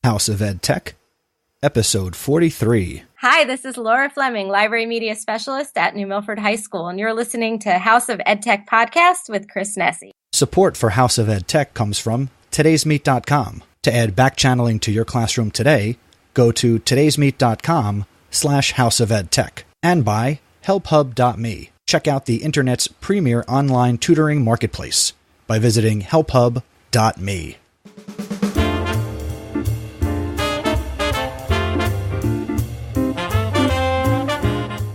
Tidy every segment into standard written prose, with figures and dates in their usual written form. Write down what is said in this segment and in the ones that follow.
House of EdTech, Episode 43. Hi, this is Laura Fleming, Library Media Specialist at New Milford High School, and you're listening to House of EdTech Podcast with Chris Nesi. Support for House of EdTech comes from todaysmeet.com. To add back-channeling to your classroom today, go to todaysmeet.com/houseofedtech and by helphub.me. Check out the internet's premier online tutoring marketplace by visiting helphub.me.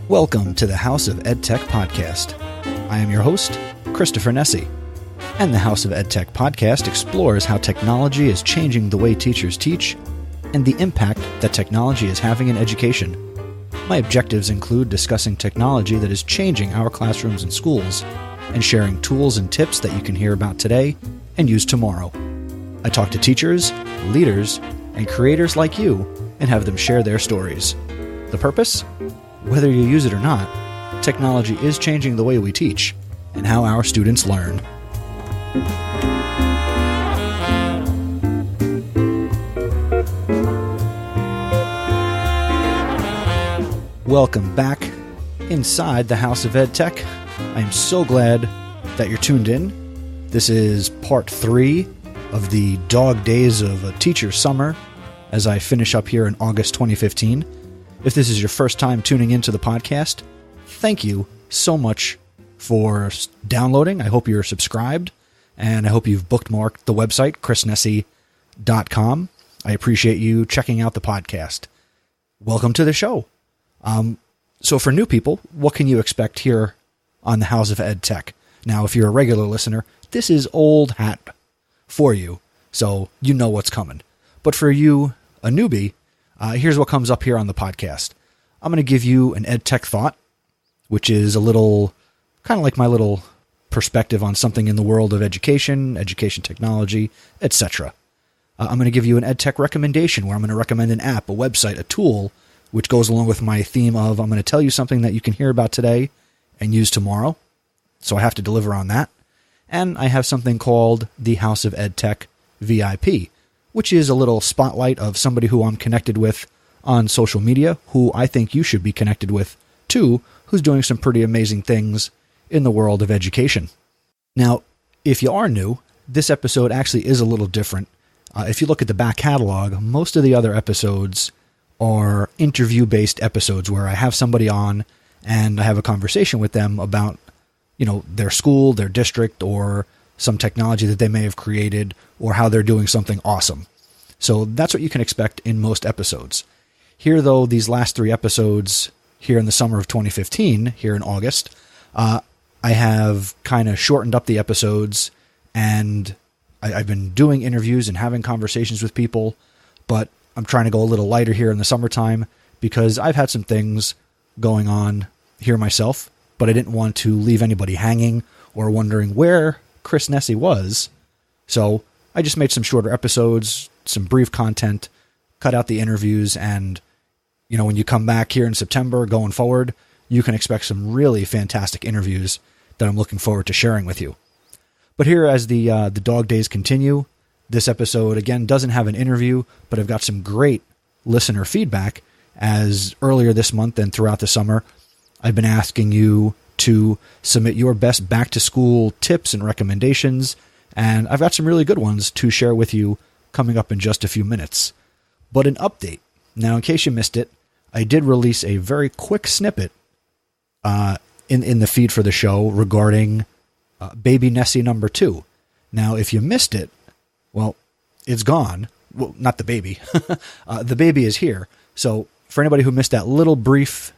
Welcome to the House of EdTech Podcast. I am your host, Christopher Nesi, and the House of EdTech Podcast explores how technology is changing the way teachers teach and the impact that technology is having in education. My objectives include discussing technology that is changing our classrooms and schools and sharing tools and tips that you can hear about today and use tomorrow. I talk to teachers, leaders, and creators like you and have them share their stories. The purpose? Whether you use it or not, technology is changing the way we teach and how our students learn. Welcome back inside the House of EdTech. I am so glad that you're tuned in. This is part 3 of the dog days of a teacher's summer as I finish up here in August 2015. If this is your first time tuning into the podcast, thank you so much for downloading. I hope you're subscribed, and I hope you've bookmarked the website, chrisnesi.com. I appreciate you checking out the podcast. Welcome to the show. So for new people, what can you expect here on the House of EdTech? Now, if you're a regular listener, this is old hat for you, so you know what's coming. But for you, a newbie, here's what comes up here on the podcast. I'm going to give you an EdTech thought, which is a little, kind of like my little perspective on something in the world of education technology, etc. I'm going to give you an EdTech recommendation where I'm going to recommend an app, a website, a tool, which goes along with my theme of I'm going to tell you something that you can hear about today and use tomorrow. So I have to deliver on that. And I have something called the House of EdTech VIP, which is a little spotlight of somebody who I'm connected with on social media, who I think you should be connected with too, who's doing some pretty amazing things in the world of education. Now, if you are new, this episode actually is a little different. If you look at the back catalog, most of the other episodes are interview-based episodes where I have somebody on and I have a conversation with them about, their school, their district, or some technology that they may have created, or how they're doing something awesome. So that's what you can expect in most episodes. Here, though, these last 3 episodes here in the summer of 2015, here in August, I have kind of shortened up the episodes, and I've been doing interviews and having conversations with people, but I'm trying to go a little lighter here in the summertime because I've had some things going on here myself, but I didn't want to leave anybody hanging or wondering where Chris Nesi was. So I just made some shorter episodes, some brief content, cut out the interviews, and when you come back here in September going forward, you can expect some really fantastic interviews that I'm looking forward to sharing with you. But here, as the dog days continue, this episode again doesn't have an interview, but I've got some great listener feedback, as earlier this month and throughout the summer I've been asking you to submit your best back-to-school tips and recommendations, and I've got some really good ones to share with you coming up in just a few minutes. But an update. Now, in case you missed it, I did release a very quick snippet in the feed for the show regarding baby Nesi number 2. Now, if you missed it, well, it's gone. Well, not the baby. The baby is here. So for anybody who missed that little brief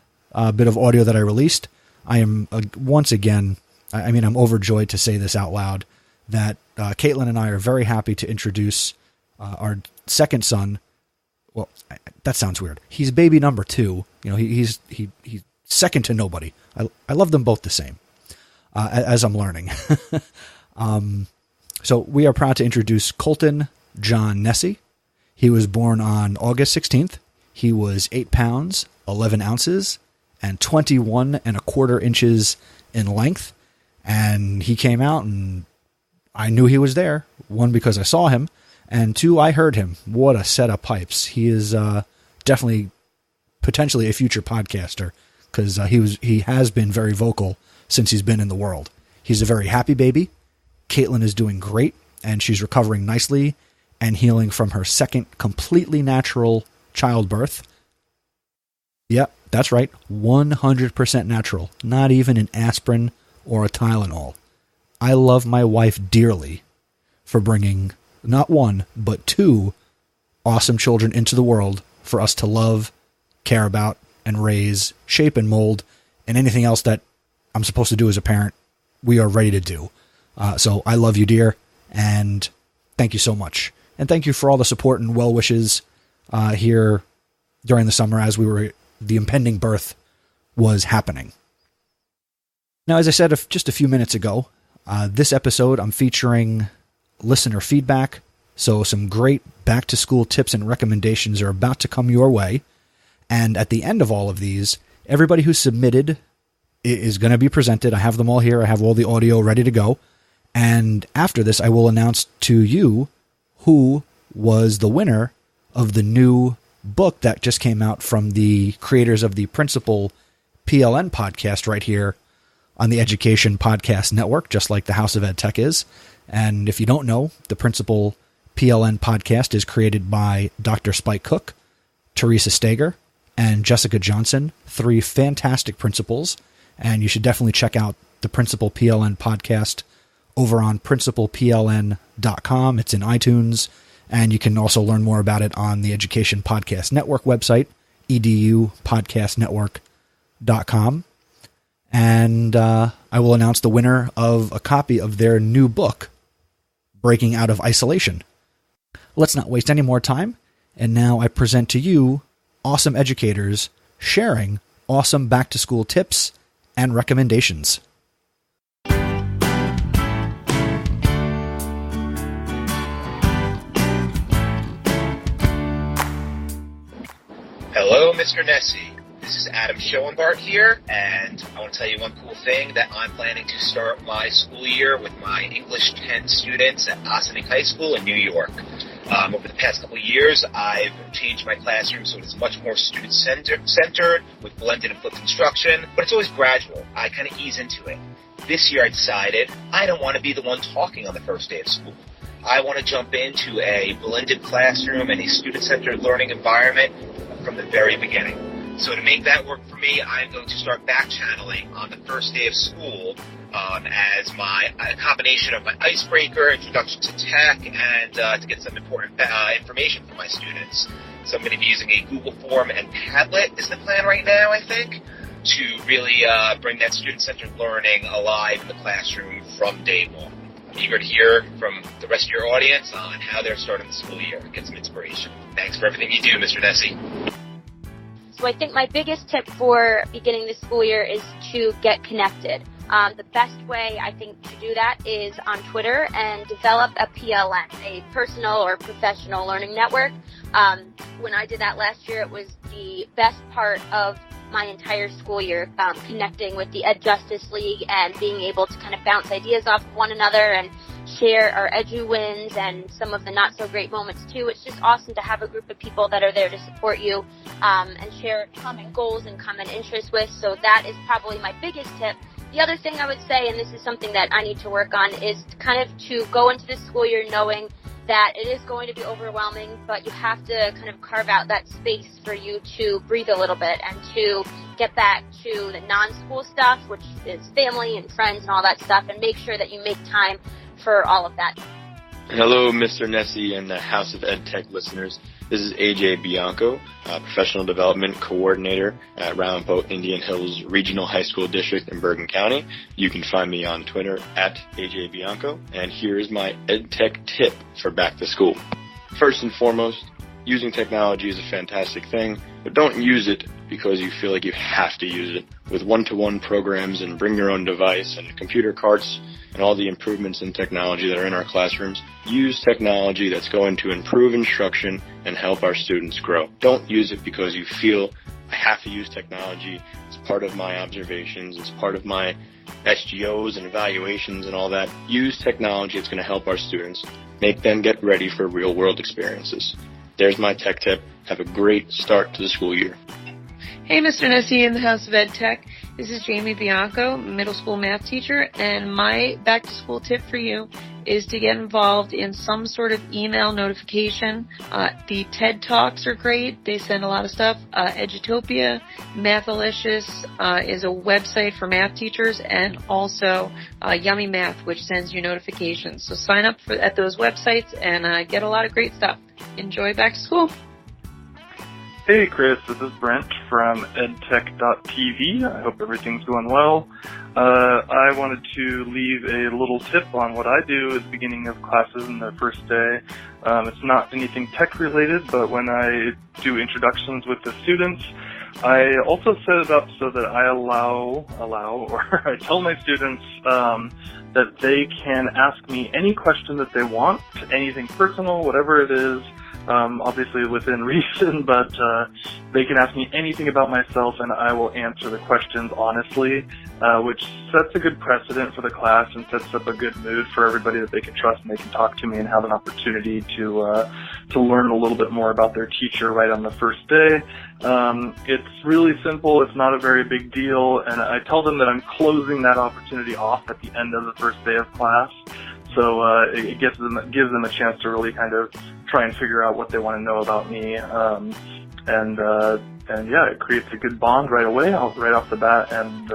bit of audio that I released, I am once again, I'm overjoyed to say this out loud, that Caitlin and I are very happy to introduce our second son. Well, that sounds weird. He's baby number 2. He's second to nobody. I love them both the same, as I'm learning. So we are proud to introduce Colton John Nesi. He was born on August 16th. He was 8 pounds, 11 ounces, and 21¼ inches in length. And he came out and I knew he was there. One, because I saw him, And 2, I heard him. What a set of pipes. He is definitely potentially a future podcaster, because he has been very vocal since he's been in the world. He's a very happy baby. Caitlin is doing great, and she's recovering nicely and healing from her second completely natural childbirth. Yep, that's right. 100% natural. Not even an aspirin or a Tylenol. I love my wife dearly for bringing not 1, but 2 awesome children into the world for us to love, care about, and raise, shape, and mold, and anything else that I'm supposed to do as a parent, we are ready to do. So I love you, dear, and thank you so much. And thank you for all the support and well wishes here during the summer as the impending birth was happening. Now, as I said just a few minutes ago, this episode I'm featuring listener feedback, so some great back-to-school tips and recommendations are about to come your way. And at the end of all of these, everybody who submitted is going to be presented. I have them all here. I have all the audio ready to go. And after this, I will announce to you who was the winner of the new book that just came out from the creators of the Principal PLN podcast right here on the Education Podcast Network, just like the House of EdTech is. And if you don't know, the Principal PLN podcast is created by Dr. Spike Cook, Teresa Steger, and Jessica Johnson, 3 fantastic principals. And you should definitely check out the Principal PLN podcast over on principalpln.com. It's in iTunes, and you can also learn more about it on the Education Podcast Network website, edupodcastnetwork.com. And I will announce the winner of a copy of their new book, Breaking Out of Isolation. Let's not waste any more time. And now I present to you awesome educators sharing awesome back-to-school tips and recommendations. Hello, Mr. Nesi. This is Adam Schoenbart here, and I want to tell you one cool thing that I'm planning to start my school year with my English 10 students at Ossining High School in New York. Over the past couple of years, I've changed my classroom so it's much more student-centered with blended and flipped instruction, but it's always gradual. I kind of ease into it. This year I decided I don't want to be the one talking on the first day of school. I want to jump into a blended classroom and a student-centered learning environment from the very beginning. So to make that work for me, I'm going to start back-channeling on the first day of school as a combination of my icebreaker, introduction to tech, and to get some important information for my students. So I'm going to be using a Google Form and Padlet is the plan right now, I think, to really bring that student-centered learning alive in the classroom from day one. I'm eager to hear from the rest of your audience on how they're starting the school year and get some inspiration. Thanks for everything you do, Mr. Nesi. So I think my biggest tip for beginning the school year is to get connected. The best way, I think, to do that is on Twitter and develop a PLN, a personal or professional learning network. When I did that last year, it was the best part of my entire school year, connecting with the Ed Justice League and being able to kind of bounce ideas off of one another and share our edu wins and some of the not so great moments too. It's just awesome to have a group of people that are there to support you and share common goals and common interests with. So that is probably my biggest tip. The other thing I would say, and this is something that I need to work on, is kind of to go into this school year knowing that it is going to be overwhelming, but you have to kind of carve out that space for you to breathe a little bit and to get back to the non-school stuff, which is family and friends and all that stuff, and make sure that you make time for all of that. Hello, Mr. Nesi and the House of EdTech listeners. This is AJ Bianco, Professional Development Coordinator at Round Boat Indian Hills Regional High School District in Bergen County. You can find me on Twitter at AJ Bianco, and here's my EdTech tip for back to school. First and foremost, using technology is a fantastic thing, but don't use it because you feel like you have to use it. With one-to-one programs and bring your own device and computer carts and all the improvements in technology that are in our classrooms, use technology that's going to improve instruction and help our students grow. Don't use it because you feel I have to use technology. It's part of my observations. It's part of my SGOs and evaluations and all that. Use technology. It's going to help our students. Make them get ready for real-world experiences. There's my tech tip. Have a great start to the school year. Hey, Mr. Nesi in the House of EdTech. This is Jamie Bianco, middle school math teacher, and my back-to-school tip for you is to get involved in some sort of email notification. The TED Talks are great. They send a lot of stuff. Edutopia, Mathalicious is a website for math teachers, and also Yummy Math, which sends you notifications. So sign up at those websites and get a lot of great stuff. Enjoy back to school. Hey Chris, this is Brent from EdTech.tv. I hope everything's going well. I wanted to leave a little tip on what I do at the beginning of classes in the first day. It's not anything tech related, but when I do introductions with the students, I also set it up so that I I tell my students that they can ask me any question that they want, anything personal, whatever it is. Obviously within reason, but they can ask me anything about myself and I will answer the questions honestly, which sets a good precedent for the class and sets up a good mood for everybody that they can trust and they can talk to me and have an opportunity to learn a little bit more about their teacher right on the first day. It's really simple. It's not a very big deal, and I tell them that I'm closing that opportunity off at the end of the first day of class. So it gives them a chance to really kind of try and figure out what they want to know about me, and yeah, it creates a good bond right away, right off the bat, and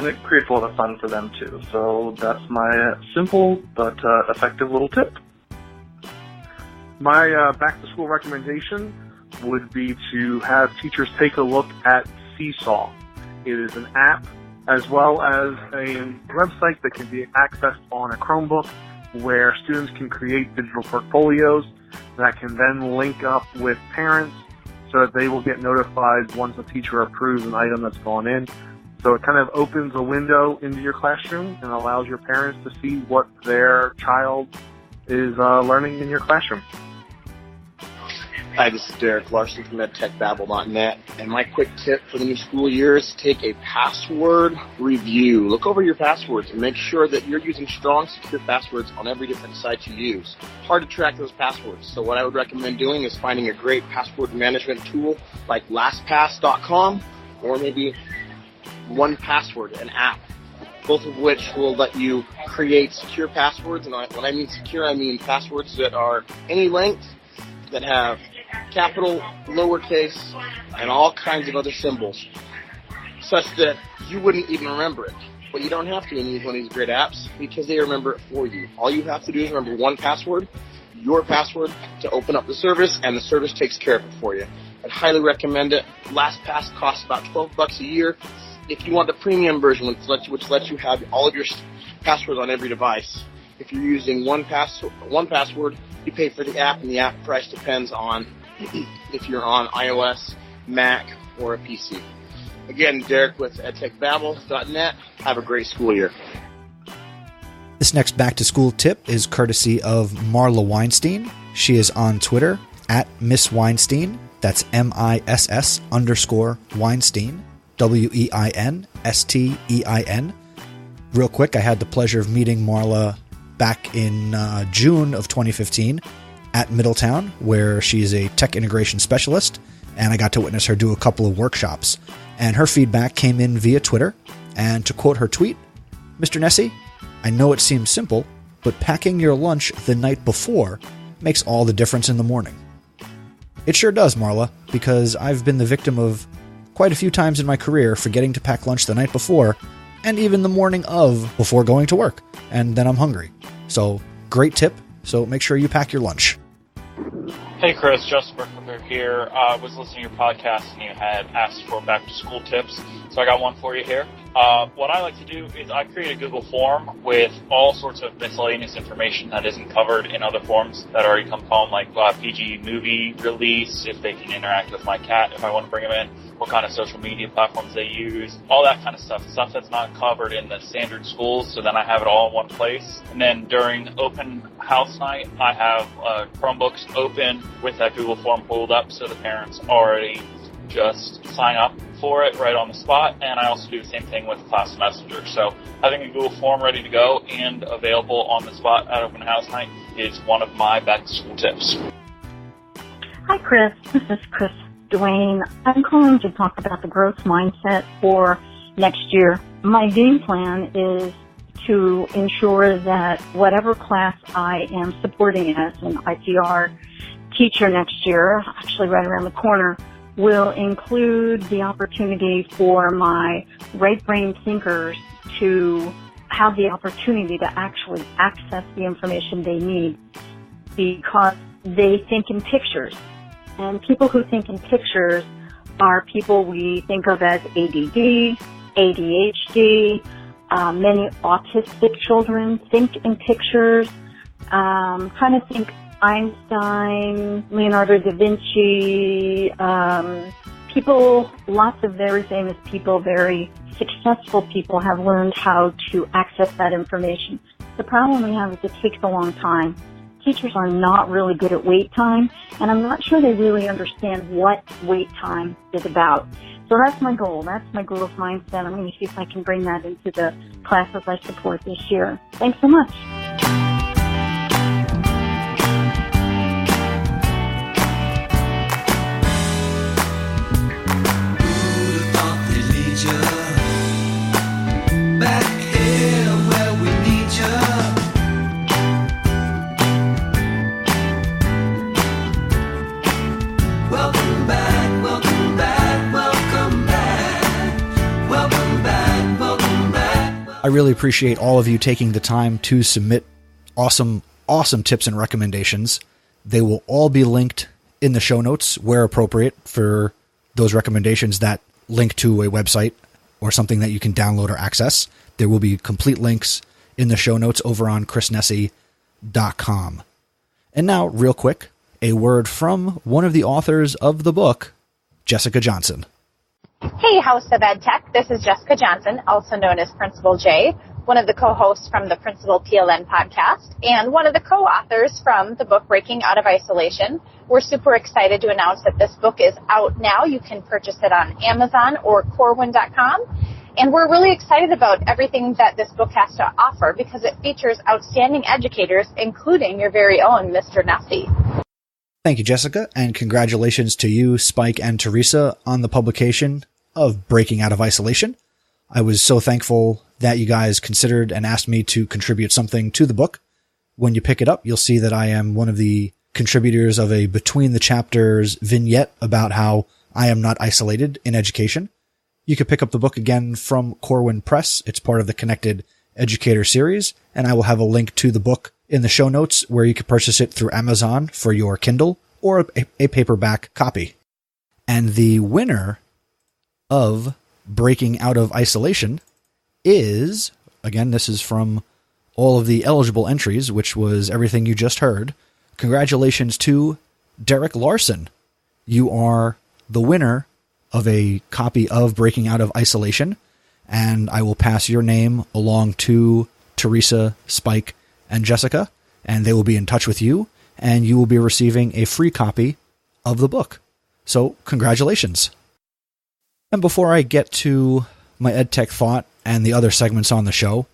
it creates a lot of fun for them too. So that's my simple but effective little tip. My back to school recommendation would be to have teachers take a look at Seesaw. It is an app as well as a website that can be accessed on a Chromebook where students can create digital portfolios that can then link up with parents so that they will get notified once a teacher approves an item that's gone in. So it kind of opens a window into your classroom and allows your parents to see what their child is learning in your classroom. Hi, this is Derek Larson from EdTechBabble.net, and my quick tip for the new school year is to take a password review. Look over your passwords and make sure that you're using strong, secure passwords on every different site you use. Hard to track those passwords, so what I would recommend doing is finding a great password management tool like LastPass.com or maybe 1Password, an app, both of which will let you create secure passwords. And when I mean secure, I mean passwords that are any length, that have capital, lowercase, and all kinds of other symbols, such that you wouldn't even remember it. But you don't have to use one of these great apps because they remember it for you. All you have to do is remember 1Password, your password, to open up the service, and the service takes care of it for you. I'd highly recommend it. LastPass costs about $12 a year. If you want the premium version, which lets you have all of your passwords on every device, if you're using 1Password, you pay for the app, and the app price depends on if you're on iOS, Mac, or a PC. Again, Derek with EdTechBabble.net. Have a great school year. This next back-to-school tip is courtesy of Marla Weinstein. She is on Twitter at Miss Weinstein. That's MISS_Weinstein. WEINSTEIN. Real quick, I had the pleasure of meeting Marla back in June of 2015 at Middletown, where she's a tech integration specialist, and I got to witness her do a couple of workshops. And her feedback came in via Twitter, and to quote her tweet, "Mr. Nesi, I know it seems simple, but packing your lunch the night before makes all the difference in the morning." It sure does, Marla, because I've been the victim of quite a few times in my career forgetting to pack lunch the night before, and even the morning of before going to work, and then I'm hungry. So, great tip, so make sure you pack your lunch. Hey Chris, Justin Burkholder here. I was listening to your podcast and you had asked for back-to-school tips, so I got one for you here. What I like to do is I create a Google form with all sorts of miscellaneous information that isn't covered in other forms that already come home, like PG movie release, if they can interact with my cat, if I want to bring them in, what kind of social media platforms they use, all that kind of stuff that's not covered in the standard schools, so then I have it all in one place. And then during open house night, I have Chromebooks open with that Google form pulled up, so the parents already just sign up for it right on the spot, and I also do the same thing with Class Messenger. So having a Google form ready to go and available on the spot at open house night is one of my back-to-school tips. Hi, Chris. This is Chris Duane. I'm calling to talk about the growth mindset for next year. My game plan is to ensure that whatever class I am supporting as an ICR teacher next year, actually right around the corner, will include the opportunity for my right brain thinkers to have the opportunity to actually access the information they need, because they think in pictures. And people who think in pictures are people we think of as ADD, ADHD, many autistic children think in pictures, kind of think Einstein, Leonardo da Vinci, people, lots of very famous people, very successful people have learned how to access that information. The problem we have is it takes a long time. Teachers are not really good at wait time, and I'm not sure they really understand what wait time is about. So that's my goal. That's my growth mindset. I'm going to see if I can bring that into the classes I support this year. Thanks so much. I really appreciate all of you taking the time to submit awesome tips and recommendations. They will all be linked in the show notes where appropriate for those recommendations that link to a website or something that you can download or access. There will be complete links in the show notes over on chrisnesi.com. And now, real quick, a word from one of the authors of the book, Jessica Johnson. Hey, House of EdTech. This is Jessica Johnson, also known as Principal J, one of the co-hosts from the Principal PLN podcast, and one of the co-authors from the book Breaking Out of Isolation. We're super excited to announce that this book is out now. You can purchase it on Amazon or Corwin.com. And we're really excited about everything that this book has to offer because it features outstanding educators, including your very own Mr. Nesi. Thank you, Jessica, and congratulations to you, Spike, and Teresa on the publication of Breaking Out of Isolation. I was so thankful that you guys considered and asked me to contribute something to the book. When you pick it up, you'll see that I am one of the contributors of a Between the Chapters vignette about how I am not isolated in education. You can pick up the book again from Corwin Press. It's part of the Connected Educator series, and I will have a link to the book in the show notes where you can purchase it through Amazon for your Kindle or a paperback copy. And the winner of Breaking Out of Isolation is, again, this is from all of the eligible entries, which was everything you just heard. Congratulations to Derek Larson. You are the winner of a copy of Breaking Out of Isolation, and I will pass your name along to Teresa, Spike, and Jessica, and they will be in touch with you, and you will be receiving a free copy of the book. So, congratulations. And before I get to my EdTech thought and the other segments on the show,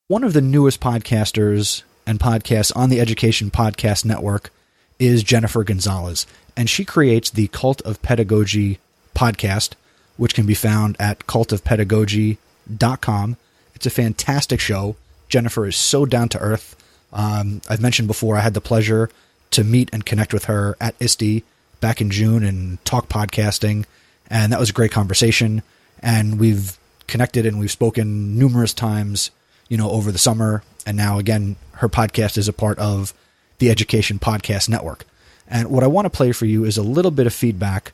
one of the newest podcasters and podcasts on the Education Podcast Network is Jennifer Gonzalez, and she creates the Cult of Pedagogy podcast, which can be found at cultofpedagogy.com. It's a fantastic show. Jennifer is so down to earth. I've mentioned before I had the pleasure to meet and connect with her at ISTE back in June and talk podcasting, and that was a great conversation. And we've connected and we've spoken numerous times, over the summer. And now again, her podcast is a part of the Education Podcast Network. And what I want to play for you is a little bit of feedback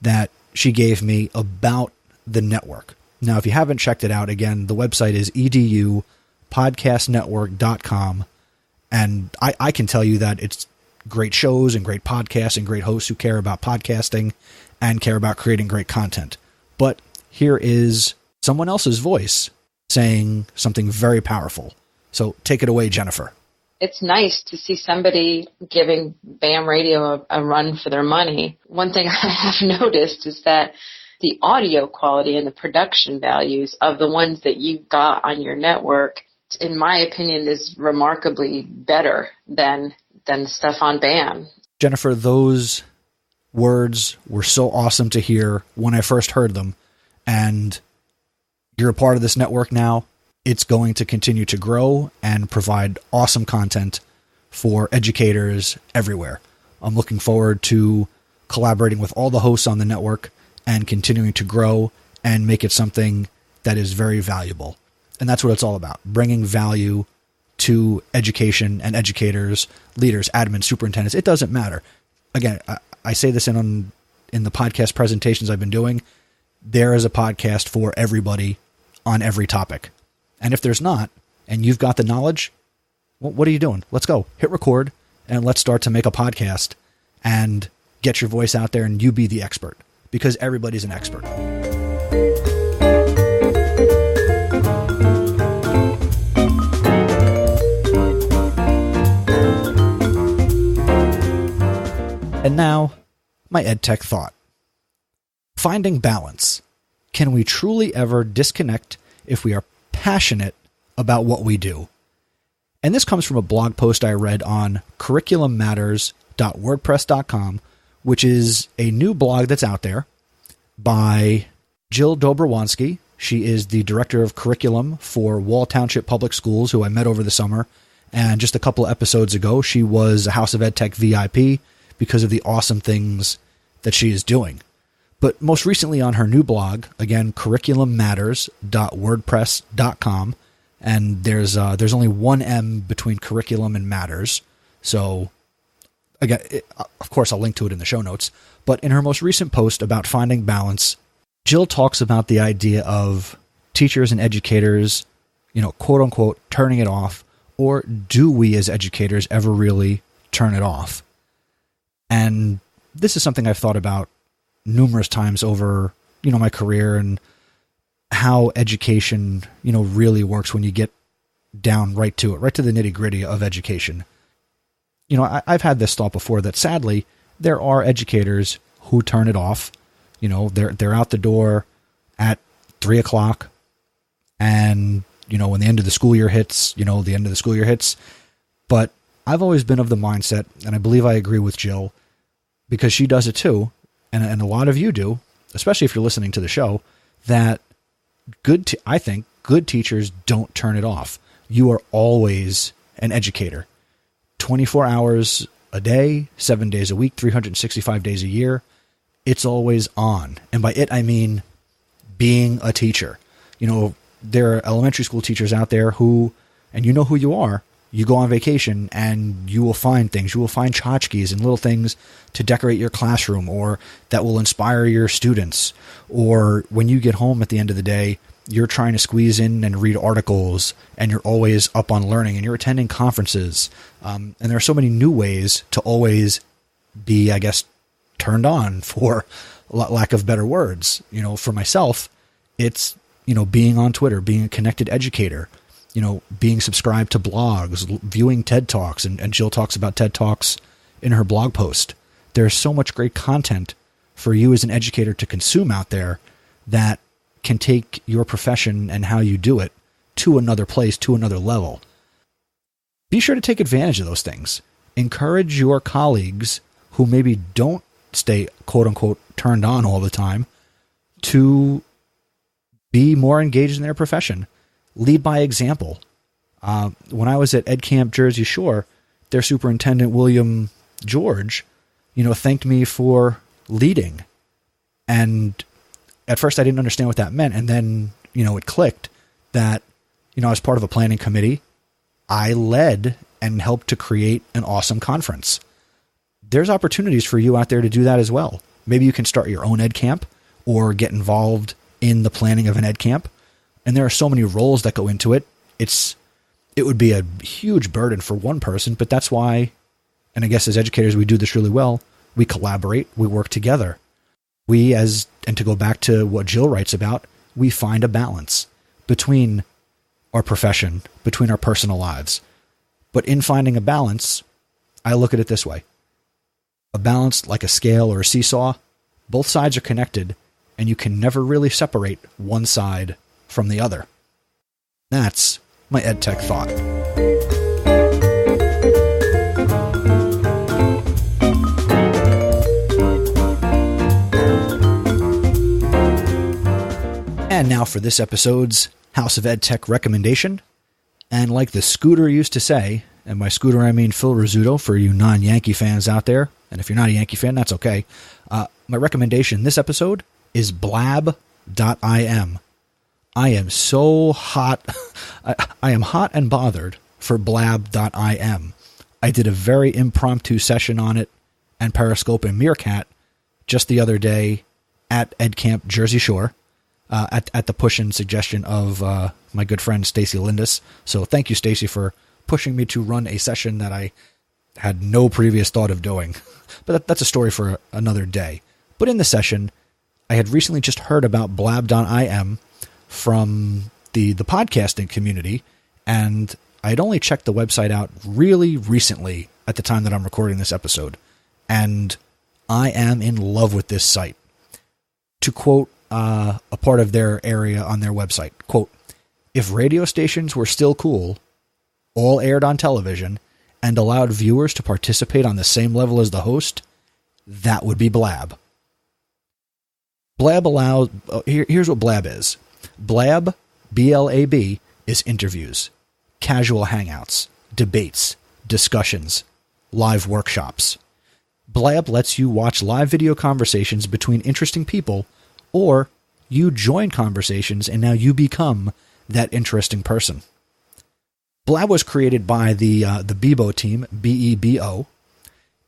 that she gave me about the network. Now, if you haven't checked it out, again, the website is edupodcastnetwork.com. And I can tell you that it's great shows and great podcasts and great hosts who care about podcasting and care about creating great content. But here is someone else's voice saying something very powerful. So take it away, Jennifer. it's nice to see somebody giving BAM Radio a run for their money. One thing I have noticed is that the audio quality and the production values of the ones that you've got on your network, in my opinion, is remarkably better than the stuff on BAM. Jennifer, those words were so awesome to hear when I first heard them, and you're a part of this network now. It's going to continue to grow and provide awesome content for educators everywhere. I'm looking forward to collaborating with all the hosts on the network and continuing to grow and make it something that is very valuable. And that's what it's all about, bringing value to education and educators, leaders, admins, superintendents. It doesn't matter. Again, I say this in the podcast presentations I've been doing. There is a podcast for everybody on every topic. And if there's not, and you've got the knowledge, well, what are you doing? Let's go. Hit record, and let's start to make a podcast and get your voice out there, and you be the expert, because everybody's an expert. And now, my EdTech thought. Finding balance. Can we truly ever disconnect if we are passionate about what we do? And this comes from a blog post I read on curriculummatters.wordpress.com, which is a new blog that's out there by Jill Dobrowanski. She is the director of curriculum for Wall Township Public Schools, who I met over the summer. And just a couple episodes ago, she was a House of EdTech VIP because of the awesome things that she is doing. But most recently on her new blog, again, curriculummatters.wordpress.com, and there's only one M between curriculum and matters. So, again, of course, I'll link to it in the show notes. But in her most recent post about finding balance, Jill talks about the idea of teachers and educators, quote unquote, turning it off, or do we as educators ever really turn it off? And this is something I've thought about numerous times over, my career, and how education, really works when you get down right to it, right to the nitty gritty of education. I've had this thought before that sadly, there are educators who turn it off. They're out the door at 3:00, and, when the end of the school year hits, the end of the school year hits. But I've always been of the mindset, and I believe I agree with Jill, because she does it too, and a lot of you do, especially if you're listening to the show, that I think good teachers don't turn it off. You are always an educator. 24 hours a day, 7 days a week, 365 days a year. It's always on. And by it, I mean being a teacher. There are elementary school teachers out there who, and you know who you are, you go on vacation and you will find things. You will find tchotchkes and little things to decorate your classroom, or that will inspire your students. Or when you get home at the end of the day, you're trying to squeeze in and read articles, and you're always up on learning, and you're attending conferences. And there are so many new ways to always be, I guess, turned on, for lack of better words. For myself, it's, being on Twitter, being a connected educator, being subscribed to blogs, viewing TED Talks, and Jill talks about TED Talks in her blog post. There's so much great content for you as an educator to consume out there that can take your profession and how you do it to another place, to another level. Be sure to take advantage of those things. Encourage your colleagues who maybe don't stay, quote unquote, turned on all the time, to be more engaged in their profession. Lead by example. When I was at Ed Camp Jersey Shore, their superintendent, William George, thanked me for leading. And at first I didn't understand what that meant. And then, it clicked that, I was part of a planning committee. I led and helped to create an awesome conference. There's opportunities for you out there to do that as well. Maybe you can start your own Ed Camp or get involved in the planning of an Ed Camp. And there are so many roles that go into it. It would be a huge burden for one person, but that's why, and I guess as educators, we do this really well. We collaborate, we work together. And to go back to what Jill writes about, we find a balance between our profession, between our personal lives, But in finding a balance, I look at it this way. A balance like a scale or a seesaw, both sides are connected, and you can never really separate one side from the other. That's my EdTech thought. And now for this episode's House of EdTech recommendation. And like the Scooter used to say, and by Scooter I mean Phil Rizzuto for you non-Yankee fans out there, and if you're not a Yankee fan, that's okay. My recommendation this episode is blab.im. I am so hot. I am hot and bothered for blab.im. I did a very impromptu session on it and Periscope and Meerkat just the other day at EdCamp Jersey Shore at the push and suggestion of my good friend Stacy Lindis. So thank you, Stacy, for pushing me to run a session that I had no previous thought of doing. But that's a story for another day. But in the session, I had recently just heard about blab.im from the podcasting community, and I had only checked the website out really recently at the time that I'm recording this episode. And I am in love with this site. To quote a part of their area on their website, quote, "If radio stations were still cool, all aired on television, and allowed viewers to participate on the same level as the host, that would be Blab." Blab allows... here's what Blab is. Blab, B-L-A-B, is interviews, casual hangouts, debates, discussions, live workshops. Blab lets you watch live video conversations between interesting people, or you join conversations and now you become that interesting person. Blab was created by the Bebo team, B-E-B-O.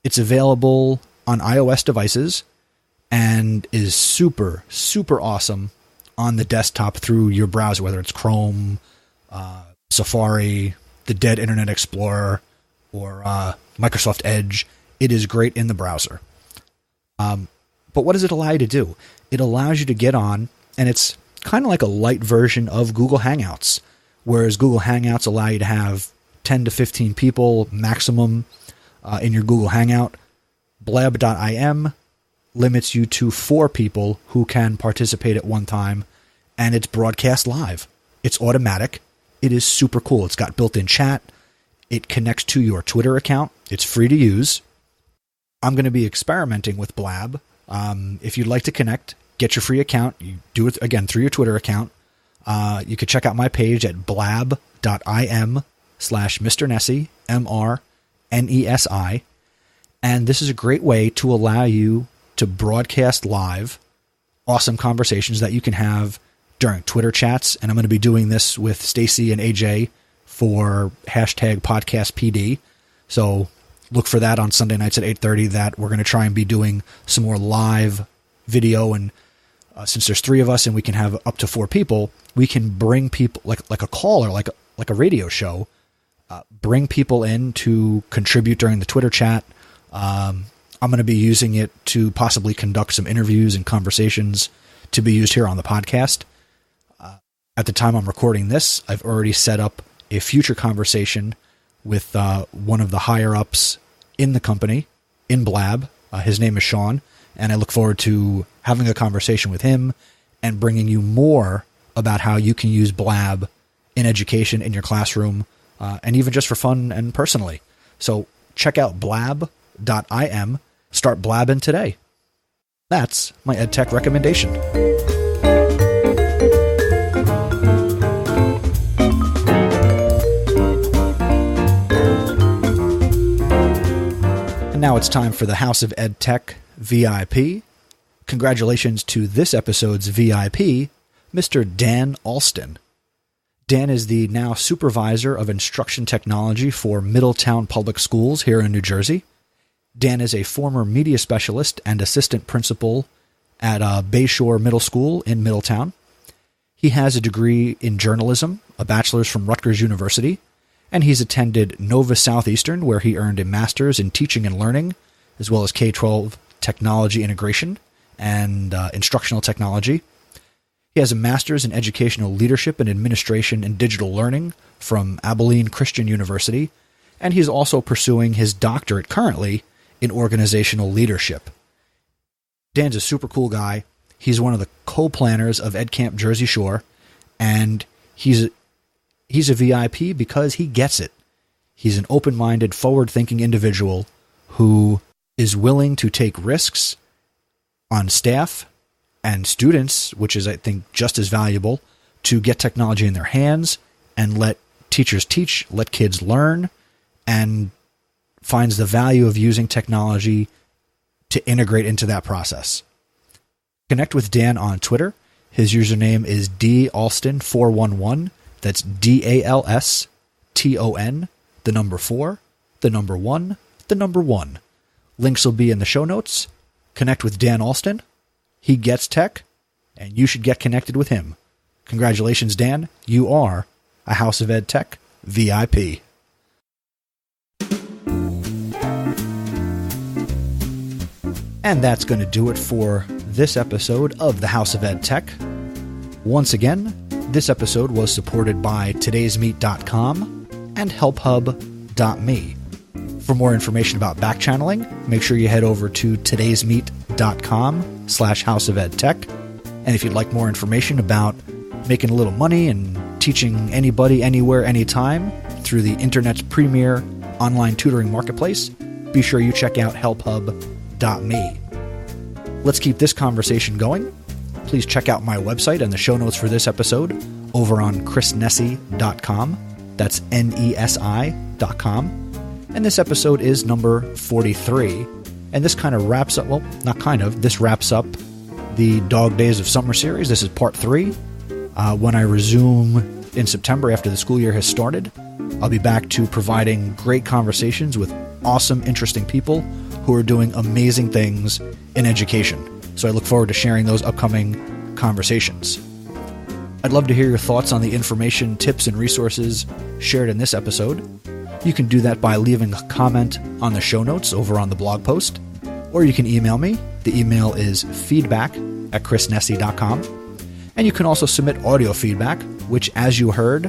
It's available on iOS devices and is super, super awesome on the desktop through your browser, whether it's Chrome, Safari, the dead Internet Explorer, or Microsoft Edge. It is great in the browser. But what does it allow you to do? It allows you to get on, and it's kind of like a light version of Google Hangouts, whereas Google Hangouts allow you to have 10 to 15 people maximum in your Google Hangout. Blab.im limits you to 4 people who can participate at one time, and it's broadcast live. It's automatic. It is super cool. It's got built-in chat. It connects to your Twitter account. It's free to use. I'm going to be experimenting with Blab. If you'd like to connect, get your free account. You do it, again, through your Twitter account. You could check out my page at blab.im/Mr. Nesi, M-R-N-E-S-I. And this is a great way to allow you to broadcast live awesome conversations that you can have during Twitter chats. And I'm going to be doing this with Stacy and AJ for #podcastpd. So look for that on Sunday nights at 8:30, that we're going to try and be doing some more live video. And since there's 3 of us and we can have up to 4 people, we can bring people like a caller, like a radio show, bring people in to contribute during the Twitter chat. I'm going to be using it to possibly conduct some interviews and conversations to be used here on the podcast. At the time I'm recording this, I've already set up a future conversation with one of the higher-ups in the company, in Blab. His name is Sean, and I look forward to having a conversation with him and bringing you more about how you can use Blab in education, in your classroom, and even just for fun and personally. So check out blab.im. Start blabbing today. That's my EdTech recommendation. And now it's time for the House of EdTech VIP. Congratulations to this episode's VIP, Mr. Dan Alston. Dan is the now supervisor of instruction technology for Middletown Public Schools here in New Jersey. Dan is a former media specialist and assistant principal at Bayshore Middle School in Middletown. He has a degree in journalism, a bachelor's from Rutgers University, and he's attended Nova Southeastern, where he earned a master's in teaching and learning, as well as K-12 technology integration and instructional technology. He has a master's in educational leadership and administration and digital learning from Abilene Christian University, and he's also pursuing his doctorate currently in organizational leadership. Dan's a super cool guy. He's one of the co-planners of EdCamp Jersey Shore, and he's a VIP because he gets it. He's an open-minded, forward-thinking individual who is willing to take risks on staff and students, which is, I think, just as valuable, to get technology in their hands and let teachers teach, let kids learn, and finds the value of using technology to integrate into that process. Connect with Dan on Twitter. His username is dalston411. That's DALSTON, the number 4, the number 1, the number 1. Links will be in the show notes. Connect with Dan Alston. He gets tech, and you should get connected with him. Congratulations, Dan. You are a House of Ed Tech VIP. And that's going to do it for this episode of the House of Ed Tech. Once again, this episode was supported by todaysmeet.com and helphub.me. For more information about backchanneling, make sure you head over to todaysmeet.com/houseofedtech. And if you'd like more information about making a little money and teaching anybody, anywhere, anytime through the internet's premier online tutoring marketplace, be sure you check out helphub.me. Let's keep this conversation going. Please check out my website and the show notes for this episode over on chrisnesi.com. That's NESI.com. And this episode is number 43. And this kind of wraps up, well, not kind of, this wraps up the Dog Days of Summer series. This is part 3. When I resume in September after the school year has started, I'll be back to providing great conversations with awesome, interesting people who are doing amazing things in education. So I look forward to sharing those upcoming conversations. I'd love to hear your thoughts on the information, tips, and resources shared in this episode. You can do that by leaving a comment on the show notes over on the blog post, or you can email me. The email is feedback@chrisnesi.com. And you can also submit audio feedback, which, as you heard,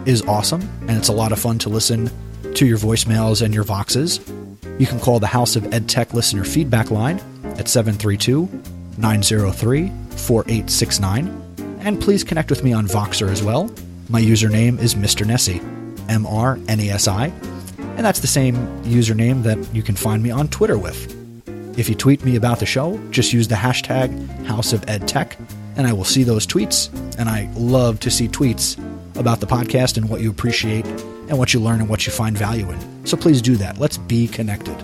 is awesome, and it's a lot of fun to listen to your voicemails and your Voxes. You can call the House of EdTech listener feedback line at 732-903-4869. And please connect with me on Voxer as well. My username is Mr. Nesi, MRNESI, and that's the same username that you can find me on Twitter with. If you tweet me about the show, just use the hashtag HouseOfEdTech, and I will see those tweets, and I love to see tweets about the podcast and what you appreciate and what you learn and what you find value in. So please do that. Let's be connected.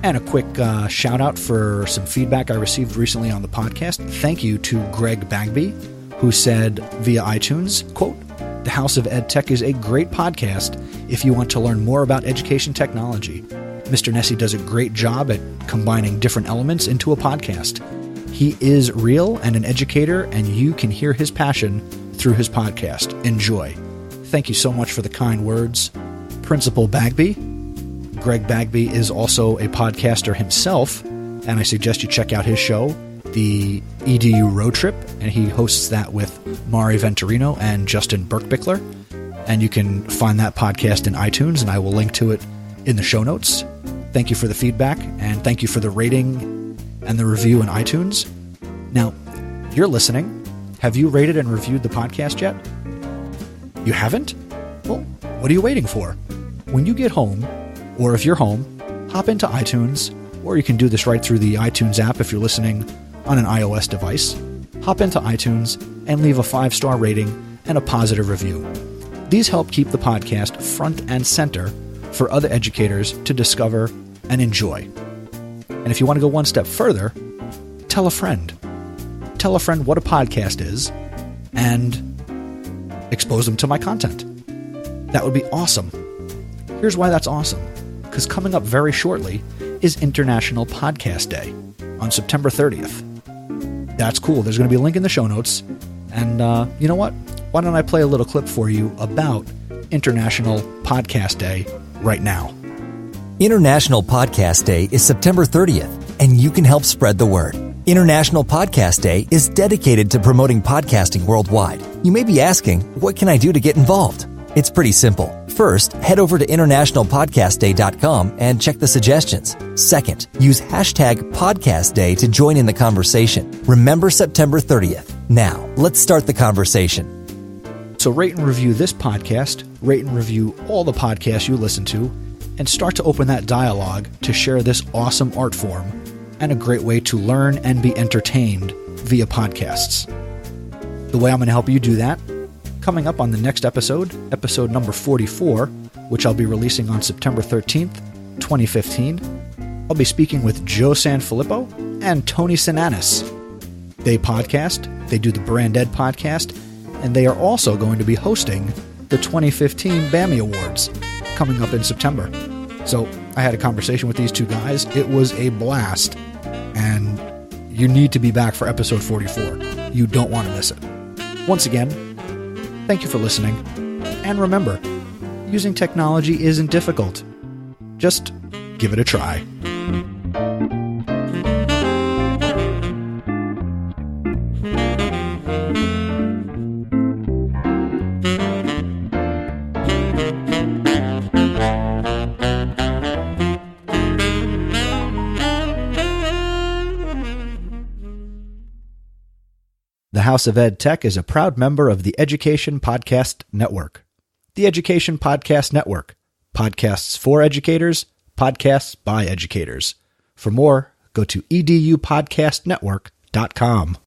And a quick shout out for some feedback I received recently on the podcast. Thank you to Greg Bagby, who said via iTunes, quote, "The House of EdTech is a great podcast if you want to learn more about education technology. Mr. Nesi does a great job at combining different elements into a podcast. He is real and an educator, and you can hear his passion through his podcast. Enjoy." Thank you so much for the kind words, Principal Bagby. Greg Bagby is also a podcaster himself, and I suggest you check out his show, the EDU Road Trip, and he hosts that with Mari Venturino and Justin Birkbickler. And you can find that podcast in iTunes, and I will link to it in the show notes. Thank you for the feedback, and thank you for the rating and the review in iTunes. Now, you're listening. Have you rated and reviewed the podcast yet? You haven't? Well, what are you waiting for? When you get home, or if you're home, hop into iTunes, or you can do this right through the iTunes app if you're listening on an iOS device. Hop into iTunes and leave a 5-star rating and a positive review. These help keep the podcast front and center for other educators to discover and enjoy. And if you want to go one step further, tell a friend. Tell a friend what a podcast is and expose them to my content. That would be awesome. Here's why that's awesome. Because coming up very shortly is International Podcast Day on September 30th. That's cool. There's going to be a link in the show notes. And you know what? Why don't I play a little clip for you about International Podcast Day right now? International Podcast Day is September 30th, and you can help spread the word. International Podcast Day is dedicated to promoting podcasting worldwide. You may be asking, what can I do to get involved? It's pretty simple. First, head over to internationalpodcastday.com and check the suggestions. Second, use hashtag podcastday to join in the conversation. Remember September 30th. Now, let's start the conversation. So rate and review this podcast, rate and review all the podcasts you listen to, and start to open that dialogue to share this awesome art form and a great way to learn and be entertained via podcasts. The way I'm going to help you do that, coming up on the next episode number 44, which I'll be releasing on September 13th, 2015, I'll be speaking with Joe Sanfilippo and Tony Sinanis. They podcast, they do the Brand Ed podcast, and they are also going to be hosting the 2015 BAMI Awards coming up in September. So I had a conversation with these two guys. It was a blast, and you need to be back for episode 44. You don't want to miss it. Once again, thank you for listening, and remember, using technology isn't difficult. Just give it a try. The House of EdTech is a proud member of the Education Podcast Network. The Education Podcast Network. Podcasts for educators, podcasts by educators. For more, go to edupodcastnetwork.com.